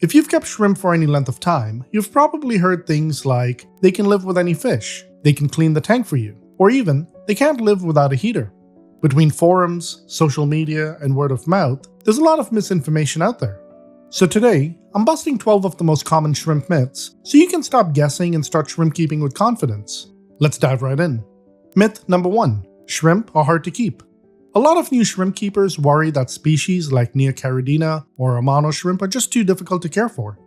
If you've kept shrimp for any length of time, you've probably heard things like, they can live with any fish, they can clean the tank for you, or even, they can't live without a heater. Between forums, social media, and word of mouth, there's a lot of misinformation out there. So today, I'm busting 12 of the most common shrimp myths so you can stop guessing and start shrimp keeping with confidence. Let's dive right in. Myth number 1. Shrimp are hard to keep. A lot of new shrimp keepers worry that species like Neocaridina or Amano shrimp are just too difficult to care for.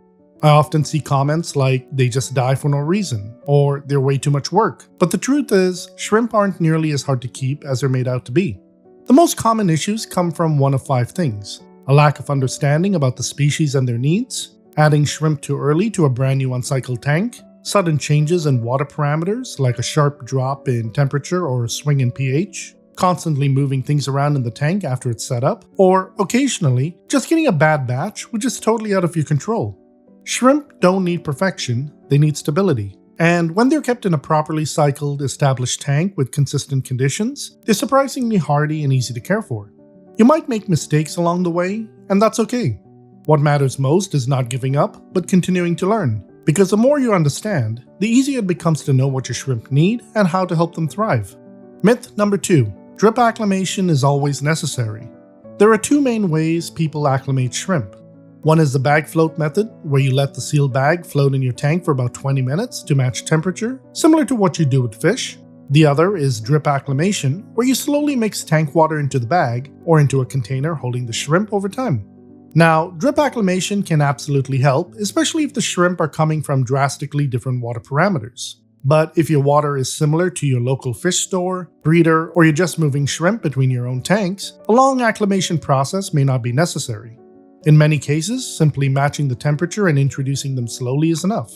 I often see comments like they just die for no reason, or they're way too much work. But the truth is, shrimp aren't nearly as hard to keep as they're made out to be. The most common issues come from one of 5 things: a lack of understanding about the species and their needs, adding shrimp too early to a brand new uncycled tank, sudden changes in water parameters like a sharp drop in temperature or a swing in pH, constantly moving things around in the tank after it's set up, or occasionally just getting a bad batch which is totally out of your control. Shrimp don't need perfection, they need stability. And when they're kept in a properly cycled, established tank with consistent conditions, they're surprisingly hardy and easy to care for. You might make mistakes along the way, and that's okay. What matters most is not giving up, but continuing to learn. Because the more you understand, the easier it becomes to know what your shrimp need and how to help them thrive. Myth number 2. Drip acclimation is always necessary. There are 2 main ways people acclimate shrimp. One is the bag float method, where you let the sealed bag float in your tank for about 20 minutes to match temperature, similar to what you do with fish. The other is drip acclimation, where you slowly mix tank water into the bag or into a container holding the shrimp over time. Now, drip acclimation can absolutely help, especially if the shrimp are coming from drastically different water parameters. But if your water is similar to your local fish store, breeder, or you're just moving shrimp between your own tanks, a long acclimation process may not be necessary. In many cases, simply matching the temperature and introducing them slowly is enough.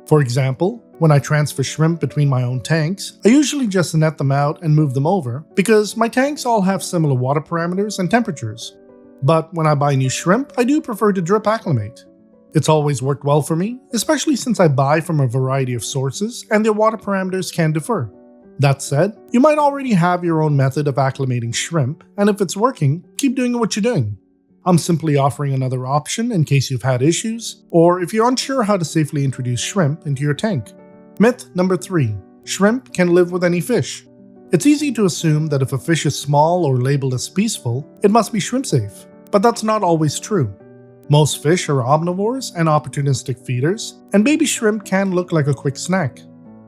For example, when I transfer shrimp between my own tanks, I usually just net them out and move them over because my tanks all have similar water parameters and temperatures. But when I buy new shrimp, I do prefer to drip acclimate. It's always worked well for me, especially since I buy from a variety of sources and their water parameters can differ. That said, you might already have your own method of acclimating shrimp, and if it's working, keep doing what you're doing. I'm simply offering another option in case you've had issues, or if you're unsure how to safely introduce shrimp into your tank. Myth number 3. Shrimp can live with any fish. It's easy to assume that if a fish is small or labeled as peaceful, it must be shrimp safe, but that's not always true. Most fish are omnivores and opportunistic feeders, and baby shrimp can look like a quick snack.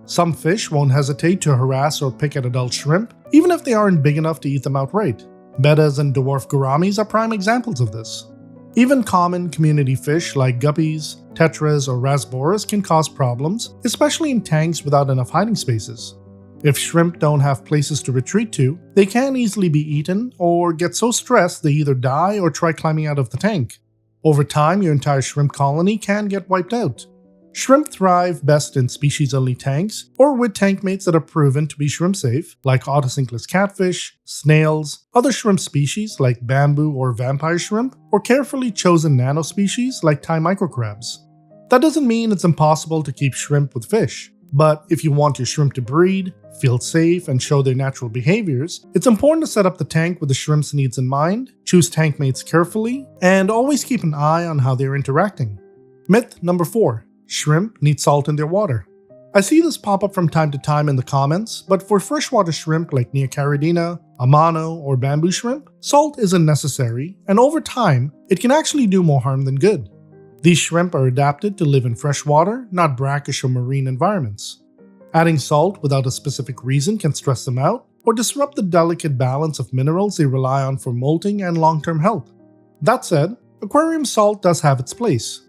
Some fish won't hesitate to harass or pick at adult shrimp, even if they aren't big enough to eat them outright. Bettas and dwarf gouramis are prime examples of this. Even common community fish like guppies, tetras, or rasboras can cause problems, especially in tanks without enough hiding spaces. If shrimp don't have places to retreat to, they can easily be eaten or get so stressed they either die or try climbing out of the tank. Over time, your entire shrimp colony can get wiped out. Shrimp thrive best in species-only tanks or with tank mates that are proven to be shrimp safe, like autosynclus catfish, snails, other shrimp species like bamboo or vampire shrimp, or carefully chosen nanospecies like Thai microcrabs. That doesn't mean it's impossible to keep shrimp with fish, but if you want your shrimp to breed, feel safe, and show their natural behaviors, it's important to set up the tank with the shrimp's needs in mind, choose tank mates carefully, and always keep an eye on how they're interacting. Myth number 4. Shrimp need salt in their water. I see this pop up from time to time in the comments, but for freshwater shrimp like Neocaridina, Amano, or bamboo shrimp, salt isn't necessary, and over time, it can actually do more harm than good. These shrimp are adapted to live in freshwater, not brackish or marine environments. Adding salt without a specific reason can stress them out or disrupt the delicate balance of minerals they rely on for molting and long-term health. That said, aquarium salt does have its place.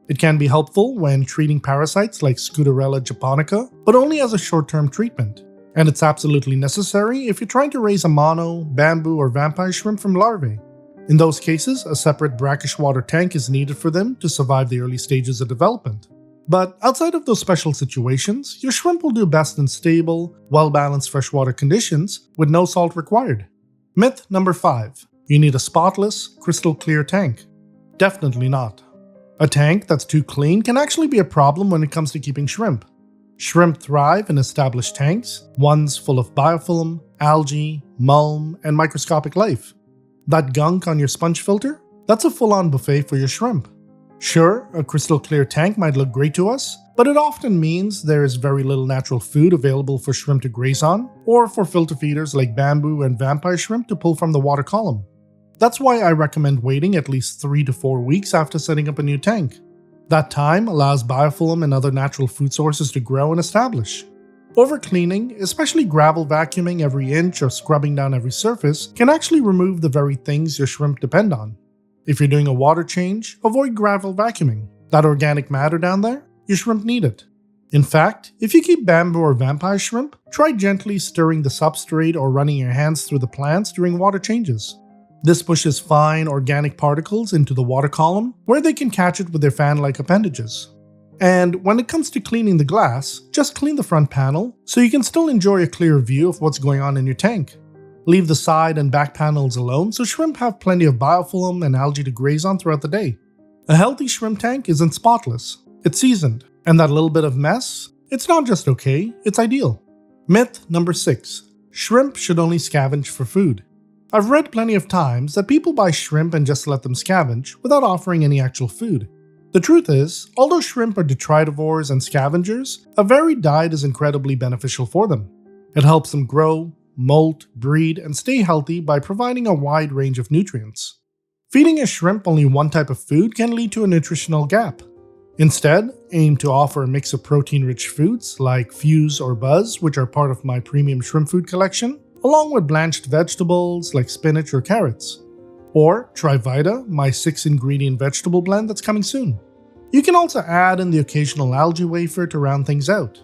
It can be helpful when treating parasites like Scutterella japonica, but only as a short-term treatment. And it's absolutely necessary if you're trying to raise Amano, bamboo, or vampire shrimp from larvae. In those cases, a separate brackish water tank is needed for them to survive the early stages of development. But outside of those special situations, your shrimp will do best in stable, well-balanced freshwater conditions with no salt required. Myth number 5. You need a spotless, crystal clear tank. Definitely not. A tank that's too clean can actually be a problem when it comes to keeping shrimp. Shrimp thrive in established tanks, ones full of biofilm, algae, mulm, and microscopic life. That gunk on your sponge filter? That's a full-on buffet for your shrimp. Sure, a crystal clear tank might look great to us, but it often means there is very little natural food available for shrimp to graze on, or for filter feeders like bamboo and vampire shrimp to pull from the water column. That's why I recommend waiting at least 3 to 4 weeks after setting up a new tank. That time allows biofilm and other natural food sources to grow and establish. Overcleaning, especially gravel vacuuming every inch or scrubbing down every surface, can actually remove the very things your shrimp depend on. If you're doing a water change, avoid gravel vacuuming. That organic matter down there, your shrimp need it. In fact, if you keep bamboo or vampire shrimp, try gently stirring the substrate or running your hands through the plants during water changes. This pushes fine organic particles into the water column, where they can catch it with their fan-like appendages. And when it comes to cleaning the glass, just clean the front panel so you can still enjoy a clear view of what's going on in your tank. Leave the side and back panels alone so shrimp have plenty of biofilm and algae to graze on throughout the day. A healthy shrimp tank isn't spotless, it's seasoned, and that little bit of mess, it's not just okay, it's ideal. Myth number 6. Shrimp should only scavenge for food. I've read plenty of times that people buy shrimp and just let them scavenge without offering any actual food. The truth is, although shrimp are detritivores and scavengers, a varied diet is incredibly beneficial for them. It helps them grow, molt, breed, and stay healthy by providing a wide range of nutrients. Feeding a shrimp only one type of food can lead to a nutritional gap. Instead, aim to offer a mix of protein-rich foods like fuse or buzz, which are part of my premium shrimp food collection, along with blanched vegetables like spinach or carrots. Or try Vita, my 6-ingredient vegetable blend that's coming soon. You can also add in the occasional algae wafer to round things out.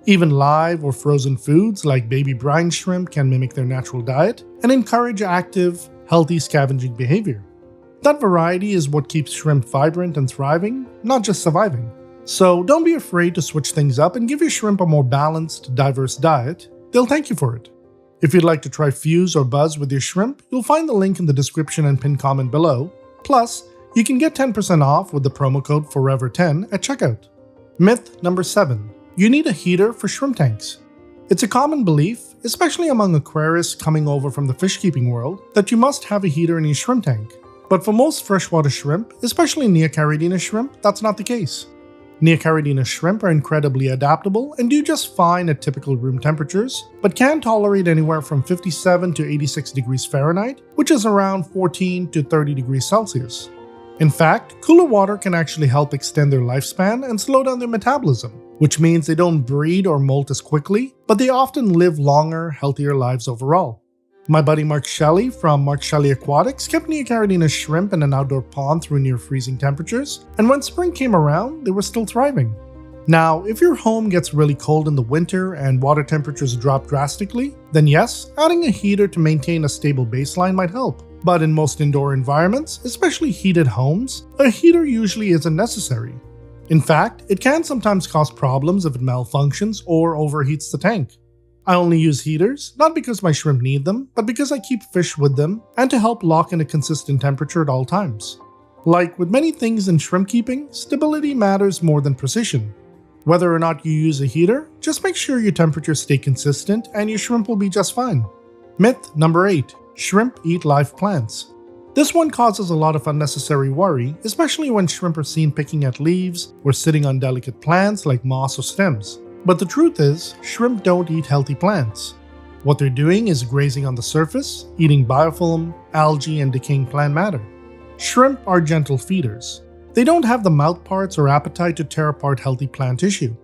Even live or frozen foods like baby brine shrimp can mimic their natural diet and encourage active, healthy scavenging behavior. That variety is what keeps shrimp vibrant and thriving, not just surviving. So don't be afraid to switch things up and give your shrimp a more balanced, diverse diet. They'll thank you for it. If you'd like to try fuse or buzz with your shrimp, you'll find the link in the description and pinned comment below. Plus, you can get 10% off with the promo code FOREVER10 at checkout. Myth number 7. You need a heater for shrimp tanks. It's a common belief, especially among aquarists coming over from the fish keeping world, that you must have a heater in your shrimp tank. But for most freshwater shrimp, especially Neocaridina shrimp, that's not the case. Neocaridina shrimp are incredibly adaptable and do just fine at typical room temperatures, but can tolerate anywhere from 57 to 86 degrees Fahrenheit, which is around 14 to 30 degrees Celsius. In fact, cooler water can actually help extend their lifespan and slow down their metabolism, which means they don't breed or molt as quickly, but they often live longer, healthier lives overall. My buddy Mark Shelley from Mark Shelley Aquatics kept Neocaridina shrimp in an outdoor pond through near freezing temperatures, and when spring came around, they were still thriving. Now, if your home gets really cold in the winter and water temperatures drop drastically, then yes, adding a heater to maintain a stable baseline might help. But in most indoor environments, especially heated homes, a heater usually isn't necessary. In fact, it can sometimes cause problems if it malfunctions or overheats the tank. I only use heaters, not because my shrimp need them, but because I keep fish with them and to help lock in a consistent temperature at all times. Like with many things in shrimp keeping, stability matters more than precision. Whether or not you use a heater, just make sure your temperatures stay consistent and your shrimp will be just fine. Myth number 8. Shrimp eat live plants. This one causes a lot of unnecessary worry, especially when shrimp are seen picking at leaves or sitting on delicate plants like moss or stems. But the truth is, shrimp don't eat healthy plants. What they're doing is grazing on the surface, eating biofilm, algae, and decaying plant matter. Shrimp are gentle feeders. They don't have the mouth parts or appetite to tear apart healthy plant tissue.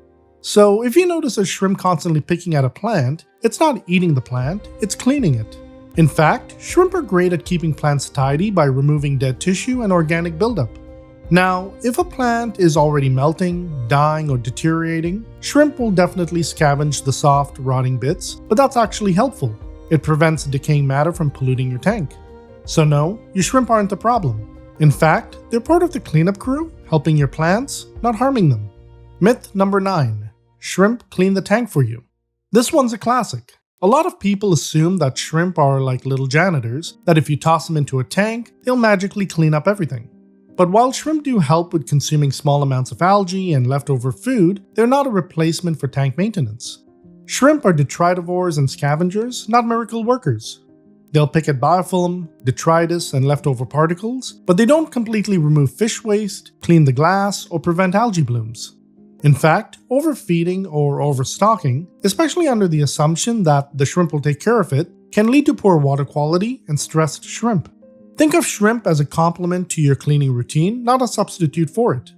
So if you notice a shrimp constantly picking at a plant, it's not eating the plant, it's cleaning it. In fact, shrimp are great at keeping plants tidy by removing dead tissue and organic buildup. Now, if a plant is already melting, dying, or deteriorating, shrimp will definitely scavenge the soft, rotting bits, but that's actually helpful. It prevents decaying matter from polluting your tank. So no, your shrimp aren't the problem. In fact, they're part of the cleanup crew, helping your plants, not harming them. Myth number 9. Shrimp clean the tank for you. This one's a classic. A lot of people assume that shrimp are like little janitors, that if you toss them into a tank, they'll magically clean up everything. But while shrimp do help with consuming small amounts of algae and leftover food, they're not a replacement for tank maintenance. Shrimp are detritivores and scavengers, not miracle workers. They'll pick at biofilm, detritus, and leftover particles, but they don't completely remove fish waste, clean the glass, or prevent algae blooms. In fact, overfeeding or overstocking, especially under the assumption that the shrimp will take care of it, can lead to poor water quality and stressed shrimp. Think of shrimp as a complement to your cleaning routine, not a substitute for it.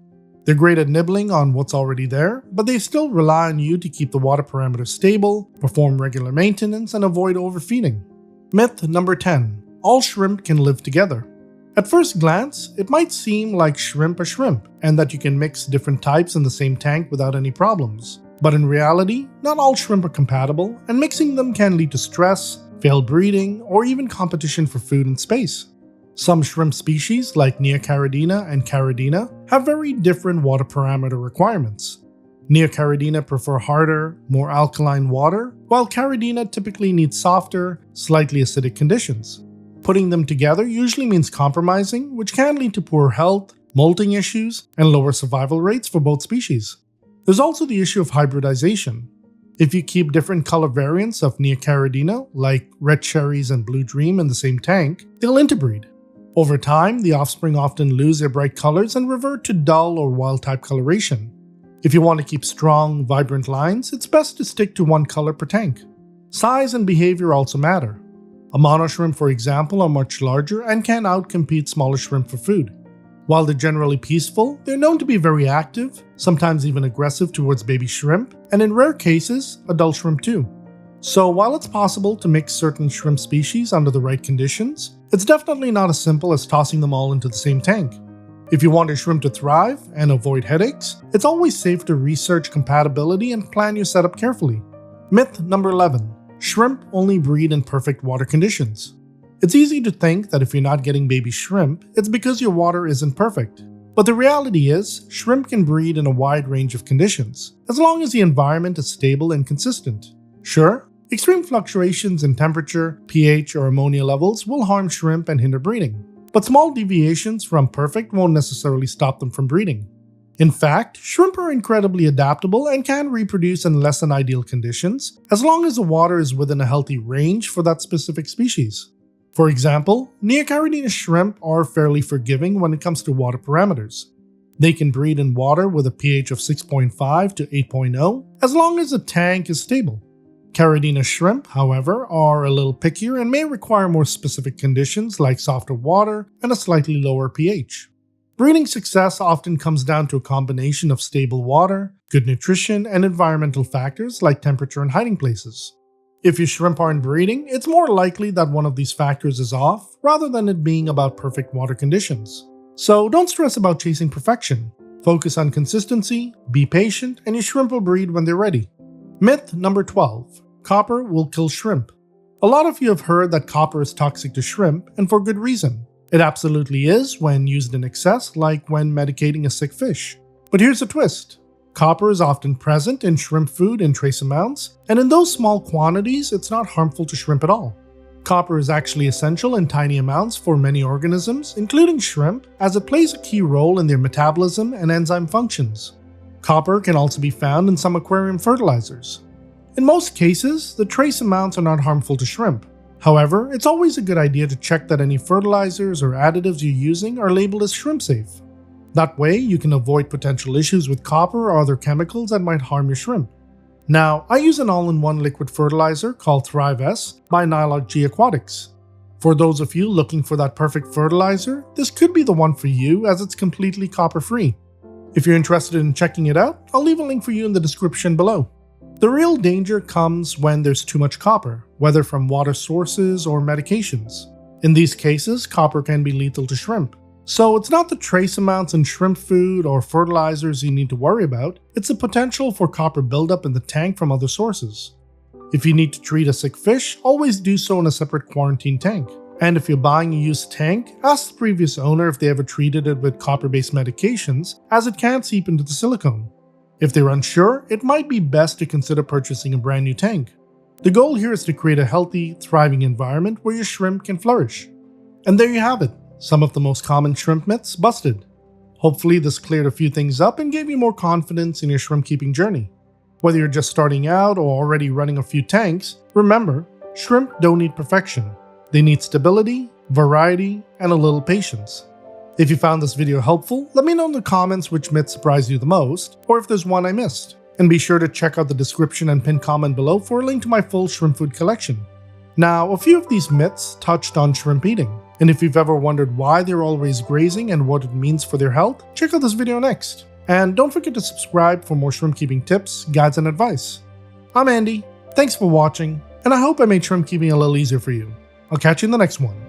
They're great at nibbling on what's already there, but they still rely on you to keep the water parameters stable, perform regular maintenance, and avoid overfeeding. Myth number 10. All shrimp can live together. At first glance, it might seem like shrimp are shrimp, and that you can mix different types in the same tank without any problems. But in reality, not all shrimp are compatible, and mixing them can lead to stress, failed breeding, or even competition for food and space. Some shrimp species like Neocaridina and Caridina have very different water parameter requirements. Neocaridina prefer harder, more alkaline water, while Caridina typically needs softer, slightly acidic conditions. Putting them together usually means compromising, which can lead to poor health, molting issues, and lower survival rates for both species. There's also the issue of hybridization. If you keep different color variants of Neocaridina, like red cherries and blue dream, in the same tank, they'll interbreed. Over time, the offspring often lose their bright colors and revert to dull or wild-type coloration. If you want to keep strong, vibrant lines, it's best to stick to one color per tank. Size and behavior also matter. A mono shrimp, for example, are much larger and can outcompete smaller shrimp for food. While they're generally peaceful, they're known to be very active, sometimes even aggressive towards baby shrimp, and in rare cases, adult shrimp too. So while it's possible to mix certain shrimp species under the right conditions, it's definitely not as simple as tossing them all into the same tank. If you want your shrimp to thrive and avoid headaches, it's always safe to research compatibility and plan your setup carefully. Myth number 11. Shrimp only breed in perfect water conditions. It's easy to think that if you're not getting baby shrimp, it's because your water isn't perfect. But the reality is, shrimp can breed in a wide range of conditions, as long as the environment is stable and consistent. Sure, extreme fluctuations in temperature, pH, or ammonia levels will harm shrimp and hinder breeding, but small deviations from perfect won't necessarily stop them from breeding. In fact, shrimp are incredibly adaptable and can reproduce in less than ideal conditions, as long as the water is within a healthy range for that specific species. For example, Neocaridina shrimp are fairly forgiving when it comes to water parameters. They can breed in water with a pH of 6.5 to 8.0, as long as the tank is stable. Caridina shrimp, however, are a little pickier and may require more specific conditions like softer water and a slightly lower pH. Breeding success often comes down to a combination of stable water, good nutrition, and environmental factors like temperature and hiding places. If your shrimp aren't breeding, it's more likely that one of these factors is off rather than it being about perfect water conditions. So don't stress about chasing perfection. Focus on consistency, be patient, and your shrimp will breed when they're ready. Myth number 12. Copper will kill shrimp. A lot of you have heard that copper is toxic to shrimp, and for good reason. It absolutely is when used in excess, like when medicating a sick fish. But here's the twist. Copper is often present in shrimp food in trace amounts, and in those small quantities, it's not harmful to shrimp at all. Copper is actually essential in tiny amounts for many organisms, including shrimp, as it plays a key role in their metabolism and enzyme functions. Copper can also be found in some aquarium fertilizers. In most cases, the trace amounts are not harmful to shrimp. However, it's always a good idea to check that any fertilizers or additives you're using are labeled as shrimp safe. That way, you can avoid potential issues with copper or other chemicals that might harm your shrimp. Now, I use an all-in-one liquid fertilizer called Thrive S by Nylog G Aquatics. For those of you looking for that perfect fertilizer, this could be the one for you as it's completely copper-free. If you're interested in checking it out, I'll leave a link for you in the description below. The real danger comes when there's too much copper, whether from water sources or medications. In these cases, copper can be lethal to shrimp. So it's not the trace amounts in shrimp food or fertilizers you need to worry about, it's the potential for copper buildup in the tank from other sources. If you need to treat a sick fish, always do so in a separate quarantine tank. And if you're buying a used tank, ask the previous owner if they ever treated it with copper-based medications, as it can seep into the silicone. If they're unsure, it might be best to consider purchasing a brand new tank. The goal here is to create a healthy, thriving environment where your shrimp can flourish. And there you have it, some of the most common shrimp myths busted. Hopefully this cleared a few things up and gave you more confidence in your shrimp keeping journey. Whether you're just starting out or already running a few tanks, remember, shrimp don't need perfection. They need stability, variety, and a little patience. If you found this video helpful, let me know in the comments which myth surprised you the most, or if there's one I missed. And be sure to check out the description and pinned comment below for a link to my full shrimp food collection. Now, a few of these myths touched on shrimp eating, and if you've ever wondered why they're always grazing and what it means for their health, check out this video next. And don't forget to subscribe for more shrimp keeping tips, guides, and advice. I'm Andy, thanks for watching, and I hope I made shrimp keeping a little easier for you. I'll catch you in the next one.